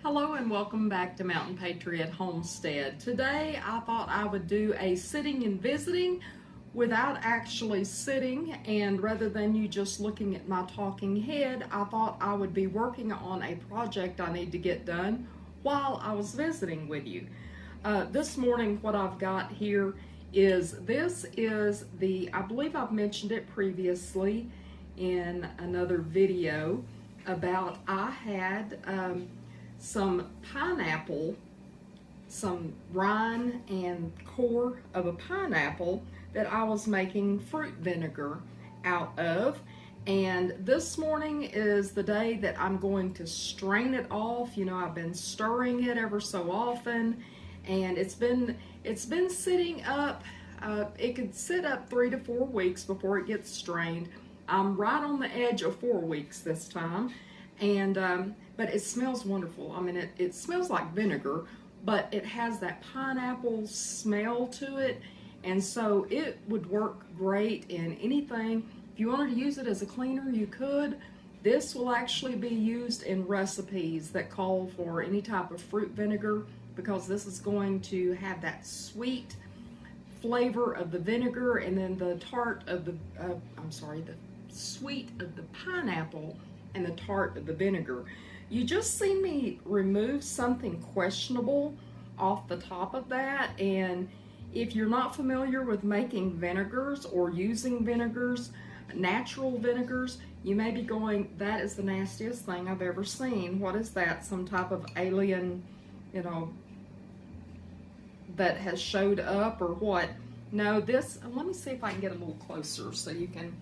Hello and welcome back to Mountain Patriot Homestead. Today I thought I would do a sitting and visiting without actually sitting, and rather than you just looking at my talking head, I thought I would be working on a project I need to get done while I was visiting with you. This morning what I've got here is I believe I've mentioned it previously in another video about I had some pineapple, some rind and core of a pineapple that I was making fruit vinegar out of. And this morning is the day that I'm going to strain it off. You know, I've been stirring it ever so often, and it's been sitting up. It could sit up 3 to 4 weeks before it gets strained. I'm right on the edge of 4 weeks this time, and but it smells wonderful. I mean, it smells like vinegar, but it has that pineapple smell to it, and so it would work great in anything. If you wanted to use it as a cleaner, you could. This will actually be used in recipes that call for any type of fruit vinegar, because this is going to have that sweet flavor of the vinegar and then the tart of the the sweet of the pineapple and the tart of the vinegar. You just seen me remove something questionable off the top of that, and if you're not familiar with making vinegars or using vinegars, natural vinegars, you may be going, that is the nastiest thing I've ever seen. What is that? Some type of alien, you know, that has showed up or what? No, this, let me see if I can get a little closer so you can,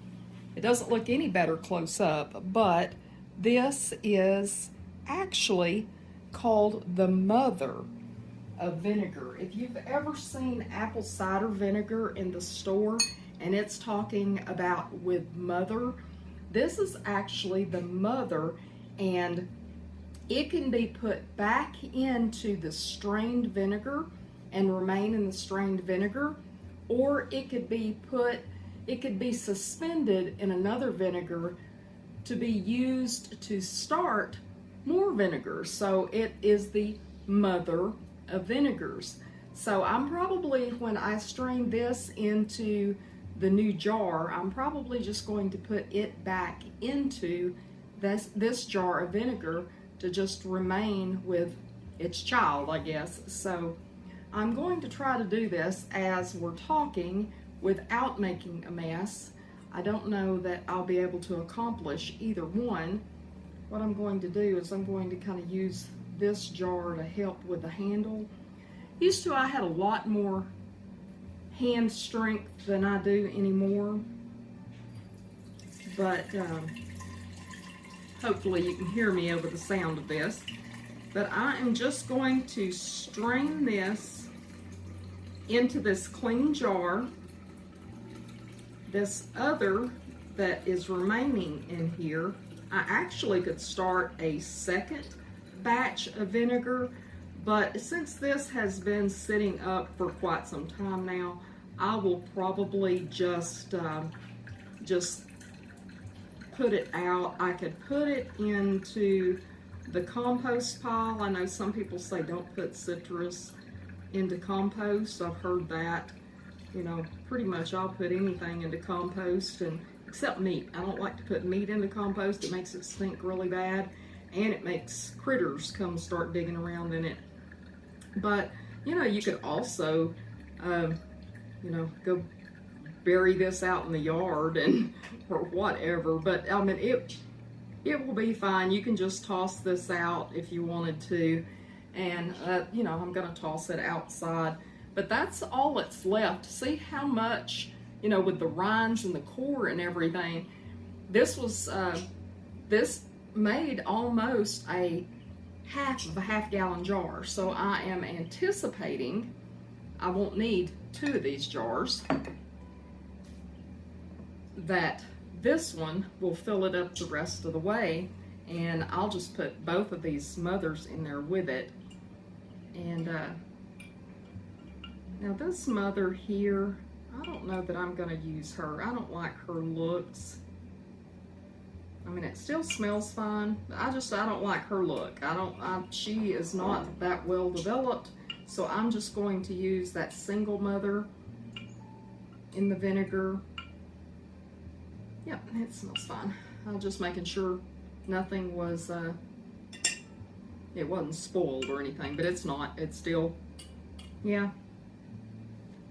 it doesn't look any better close up, but this is actually called the mother of vinegar. If you've ever seen apple cider vinegar in the store and it's talking about with mother, this is actually the mother, and it can be put back into the strained vinegar and remain in the strained vinegar, or it could be suspended in another vinegar to be used to start more vinegar. So it is the mother of vinegars. So I'm probably, when I strain this into the new jar, I'm probably just going to put it back into this jar of vinegar to just remain with its child, I guess. So I'm going to try to do this as we're talking without making a mess. I don't know that I'll be able to accomplish either one. What I'm going to do is I'm going to kind of use this jar to help with the handle. Used to, I had a lot more hand strength than I do anymore, but hopefully you can hear me over the sound of this. But I am just going to strain this into this clean jar. This other that is remaining in here, I actually could start a second batch of vinegar, but since this has been sitting up for quite some time now, I will probably just put it out. I could put it into the compost pile. I know some people say don't put citrus into compost. I've heard that. You know, pretty much I'll put anything into compost, and except meat. I don't like to put meat into compost. It makes it stink really bad, and it makes critters come start digging around in it. But, you know, you could also, you know, go bury this out in the yard and or whatever. But, I mean, it will be fine. You can just toss this out if you wanted to, and, you know, I'm going to toss it outside. But that's all that's left. See how much, you know, with the rinds and the core and everything, this was, this made almost a half of a half-gallon jar. So I am anticipating I won't need 2 of these jars, that this one will fill it up the rest of the way, and I'll just put both of these mothers in there with it. And now this mother here, I don't know that I'm going to use her. I don't like her looks. I mean, it still smells fine, but I don't like her look. She is not that well developed, so I'm just going to use that single mother in the vinegar. Yep, it smells fine. I'm just making sure nothing was, it wasn't spoiled or anything, but it's not. It's still, yeah,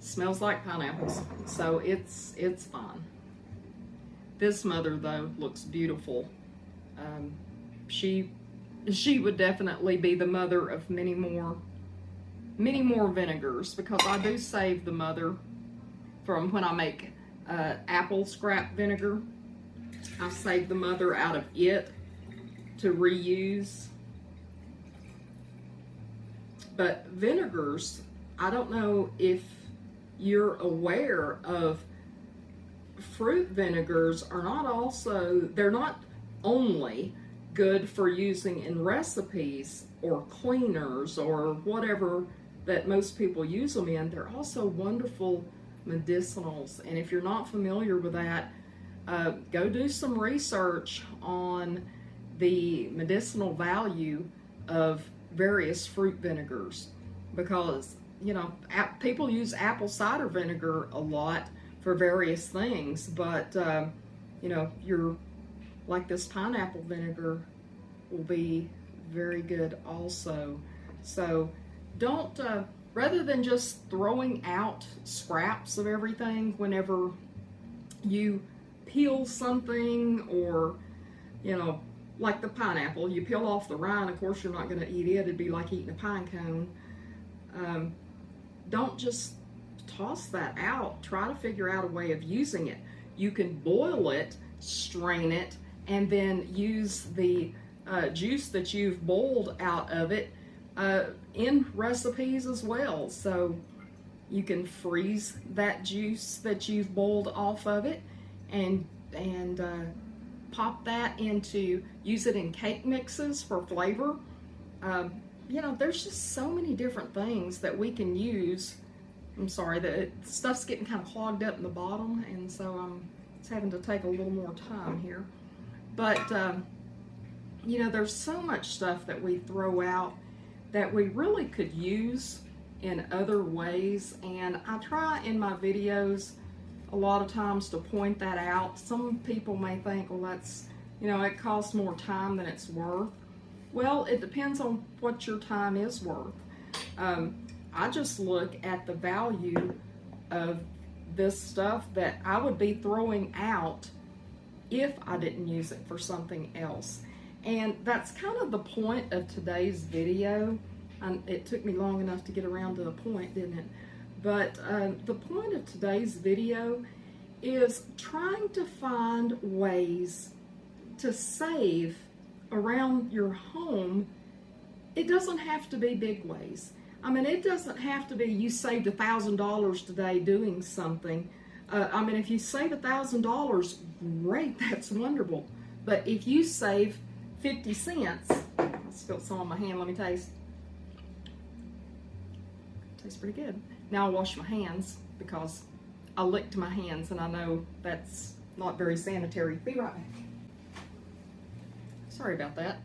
smells like pineapples, so it's fine. This mother, though, looks beautiful. She would definitely be the mother of many more vinegars, because I do save the mother from when I make apple scrap vinegar. I save the mother out of it to reuse. But vinegars, I don't know if you're aware of, fruit vinegars are they're not only good for using in recipes or cleaners or whatever that most people use them in, they're also wonderful medicinals. And if you're not familiar with that, go do some research on the medicinal value of various fruit vinegars, because, you know, people use apple cider vinegar a lot for various things, but you know, like this pineapple vinegar will be very good also. So don't, rather than just throwing out scraps of everything whenever you peel something, or, you know, like the pineapple, you peel off the rind, of course you're not going to eat it, it'd be like eating a pine cone. Don't just toss that out. Try to figure out a way of using it. You can boil it, strain it, and then use the juice that you've boiled out of it in recipes as well. So you can freeze that juice that you've boiled off of it, and pop that into, use it in cake mixes for flavor. You know, there's just so many different things that we can use. I'm sorry, the stuff's getting kind of clogged up in the bottom, and so it's having to take a little more time here. But, you know, there's so much stuff that we throw out that we really could use in other ways, and I try in my videos a lot of times to point that out. Some people may think, well, that's, you know, it costs more time than it's worth. Well, it depends on what your time is worth. I just look at the value of this stuff that I would be throwing out if I didn't use it for something else. And that's kind of the point of today's video. It took me long enough to get around to the point, didn't it? But the point of today's video is trying to find ways to save around your home. It doesn't have to be big ways. I mean, it doesn't have to be you saved $1,000 today doing something. I mean, if you save $1,000, great, that's wonderful. But if you save 50 cents, I spilled some on my hand, let me taste. Tastes pretty good. Now I'll wash my hands, because I licked my hands and I know that's not very sanitary. Be right back. Sorry about that.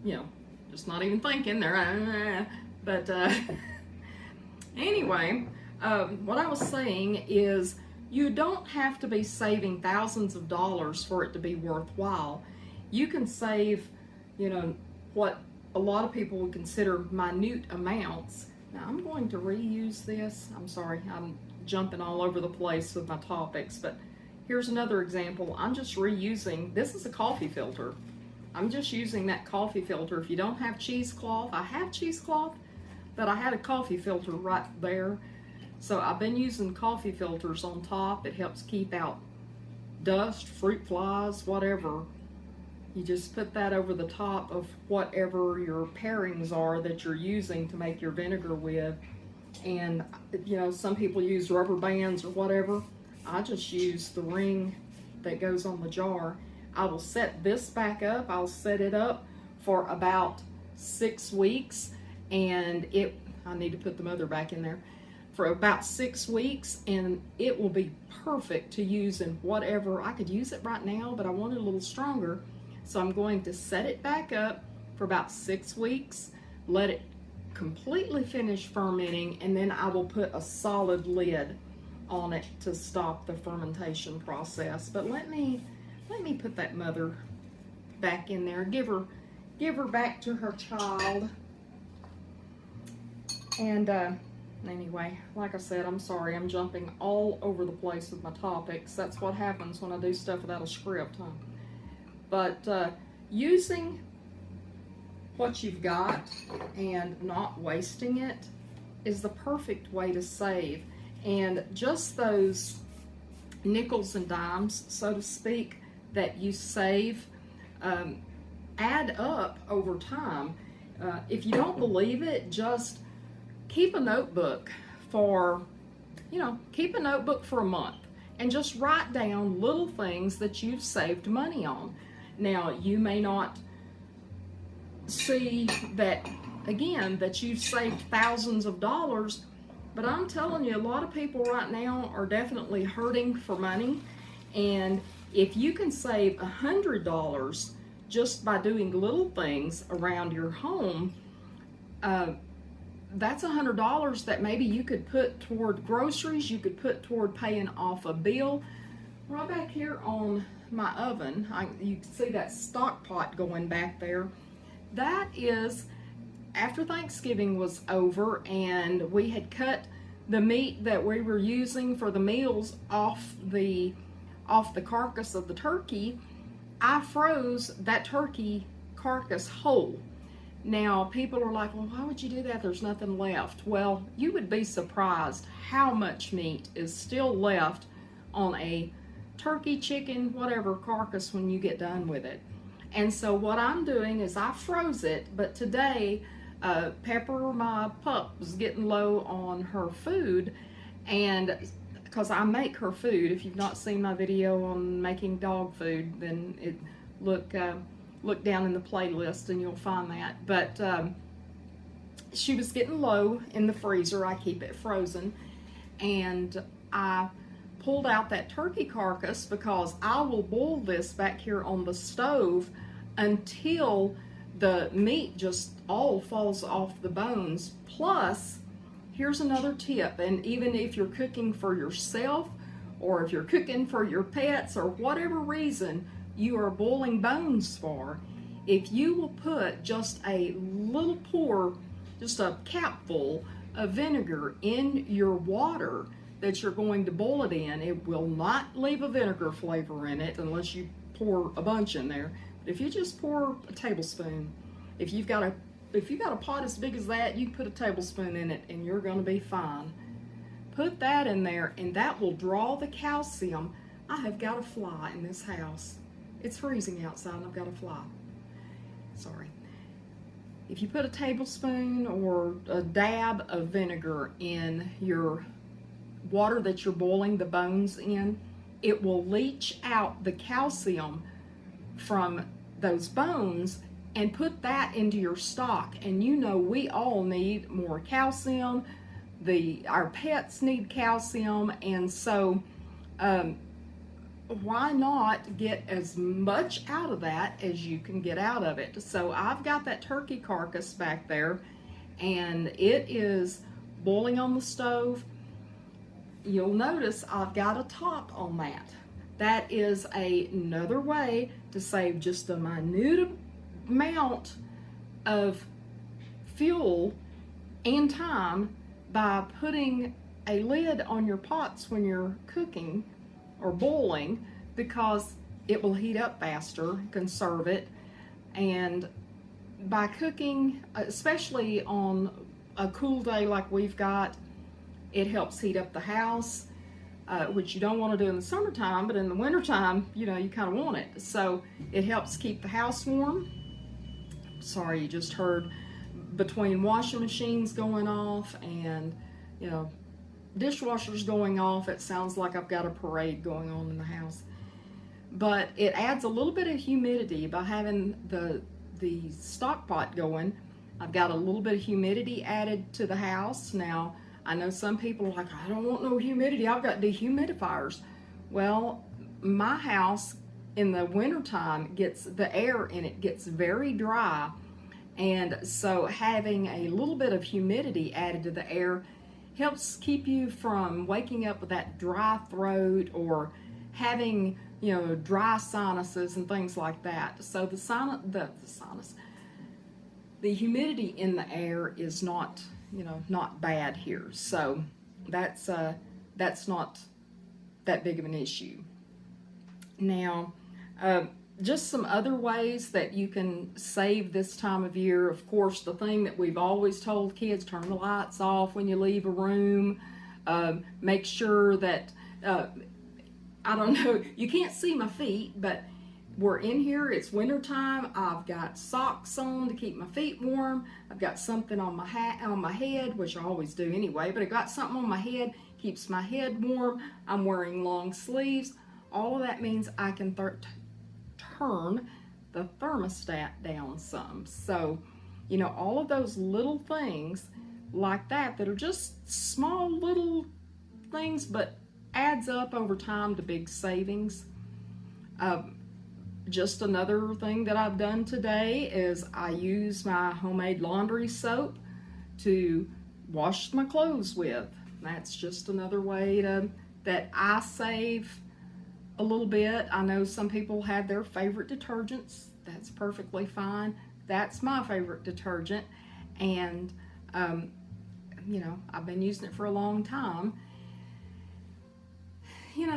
You know, just not even thinking there. But anyway, what I was saying is, you don't have to be saving thousands of dollars for it to be worthwhile. You can save, you know, what a lot of people would consider minute amounts. Now I'm going to reuse this. I'm sorry, I'm jumping all over the place with my topics, but here's another example. I'm just reusing, this is a coffee filter. I'm just using that coffee filter. If you don't have cheesecloth, I have cheesecloth, but I had a coffee filter right there. So I've been using coffee filters on top. It helps keep out dust, fruit flies, whatever. You just put that over the top of whatever your pairings are that you're using to make your vinegar with. And, you know, some people use rubber bands or whatever. I just use the ring that goes on the jar. I will set this back up. I'll set it up for about 6 weeks, and I need to put the mother back in there, for about 6 weeks, and it will be perfect to use in whatever. I could use it right now, but I want it a little stronger. So I'm going to set it back up for about 6 weeks, let it completely finish fermenting, and then I will put a solid lid on it to stop the fermentation process. But let me put that mother back in there, give her back to her child. And anyway, like I said, I'm sorry, I'm jumping all over the place with my topics. That's what happens when I do stuff without a script, huh? But using what you've got and not wasting it is the perfect way to save. And just those nickels and dimes, so to speak, that you save add up over time. If you don't believe it, just keep a notebook for, keep a notebook for a month and just write down little things that you've saved money on. Now, you may not see that, again, that you've saved thousands of dollars, but I'm telling you, a lot of people right now are definitely hurting for money. And if you can save $100 just by doing little things around your home, that's $100 that maybe you could put toward groceries, you could put toward paying off a bill. Right back here on my oven, you can see that stock pot going back there. That is after Thanksgiving was over and we had cut the meat that we were using for the meals off the carcass of the turkey. I froze that turkey carcass whole. Now, people are like, well, why would you do that? There's nothing left. Well, you would be surprised how much meat is still left on a turkey, chicken, whatever carcass when you get done with it. And so what I'm doing is I froze it, but today, Pepper, my pup, was getting low on her food, and because I make her food. If you've not seen my video on making dog food, then look down in the playlist and you'll find that. But she was getting low in the freezer. I keep it frozen, and I pulled out that turkey carcass because I will boil this back here on the stove until the meat just all falls off the bones. Plus, here's another tip, and even if you're cooking for yourself or if you're cooking for your pets or whatever reason you are boiling bones for, if you will put just a little pour, just a capful of vinegar in your water that you're going to boil it in, it will not leave a vinegar flavor in it unless you pour a bunch in there. But if you just pour a tablespoon, if you've got a pot as big as that, you put a tablespoon in it and you're going to be fine. Put that in there and that will draw the calcium. I have got a fly in this house. It's freezing outside and I've got a fly. Sorry. If you put a tablespoon or a dab of vinegar in your water that you're boiling the bones in, it will leach out the calcium from those bones and put that into your stock. And you know, we all need more calcium. Our pets need calcium, and so why not get as much out of that as you can get out of it? So I've got that turkey carcass back there and it is boiling on the stove. You'll notice I've got a top on that. That is another way to save just a minute amount of fuel and time by putting a lid on your pots when you're cooking or boiling, because it will heat up faster, conserve it. And by cooking, especially on a cool day like we've got, it helps heat up the house, which you don't want to do in the summertime, but in the wintertime, you kind of want it. So it helps keep the house warm. Sorry, you just heard between washing machines going off and, dishwashers going off, it sounds like I've got a parade going on in the house. But it adds a little bit of humidity by having the stock pot going. I've got a little bit of humidity added to the house. Now, I know some people are like, I don't want no humidity, I've got dehumidifiers. Well, my house in the wintertime, the air in it gets very dry, and so having a little bit of humidity added to the air helps keep you from waking up with that dry throat or having, dry sinuses and things like that. So the humidity in the air is not, not bad here. So that's not that big of an issue. Now, just some other ways that you can save this time of year. Of course, the thing that we've always told kids: turn the lights off when you leave a room. Make sure that, I don't know, you can't see my feet, but we're in here, it's wintertime. I've got socks on to keep my feet warm. I've got something on my head, which I always do anyway, but I got something on my head, keeps my head warm. I'm wearing long sleeves. All of that means I can turn the thermostat down some. So, all of those little things like that are just small little things, but adds up over time to big savings. Just another thing that I've done today is I use my homemade laundry soap to wash my clothes with. That's just another way that I save a little bit. I know some people have their favorite detergents. That's perfectly fine. That's my favorite detergent, and I've been using it for a long time.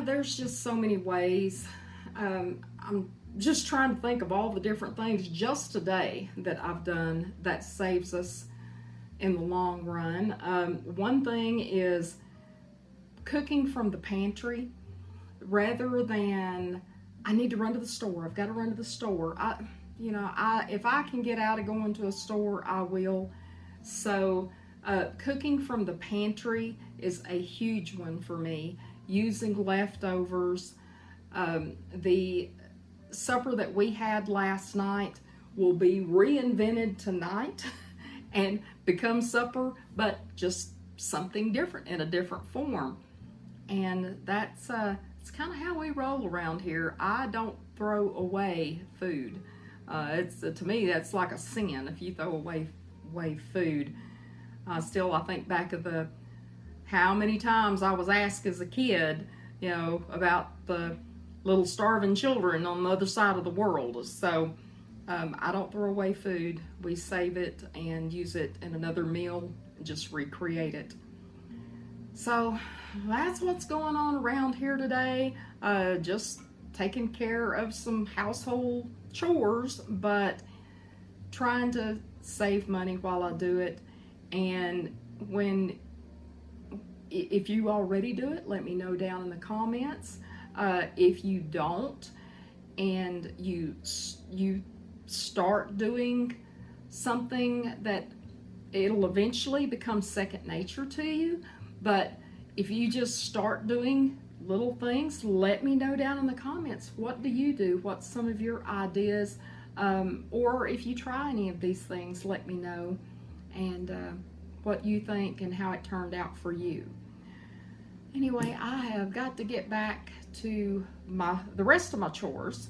There's just so many ways. I'm just trying to think of all the different things just today that I've done that saves us in the long run. One thing is cooking from the pantry rather than I need to run to the store. I've got to run to the store. If I can get out of going to a store, I will. So cooking from the pantry is a huge one for me. Using leftovers. The supper that we had last night will be reinvented tonight and become supper, but just something different in a different form. And that's it's kind of how we roll around here. I don't throw away food. To me, that's like a sin if you throw away food. Still, I think back of how many times I was asked as a kid, about the little starving children on the other side of the world. So I don't throw away food. We save it and use it in another meal and just recreate it. So that's what's going on around here today. Just taking care of some household chores, but trying to save money while I do it. And if you already do it, let me know down in the comments. If you don't, and you start doing something, that it'll eventually become second nature to you. But if you just start doing little things, let me know down in the comments. What do you do? What's some of your ideas? Or if you try any of these things, let me know, and what you think and how it turned out for you. Anyway, I have got to get back to the rest of my chores,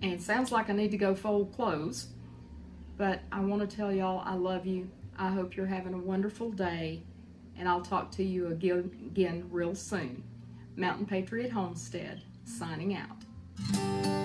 and it sounds like I need to go fold clothes, but I want to tell y'all I love you. I hope you're having a wonderful day, and I'll talk to you again real soon. Mountain Patriot Homestead, signing out.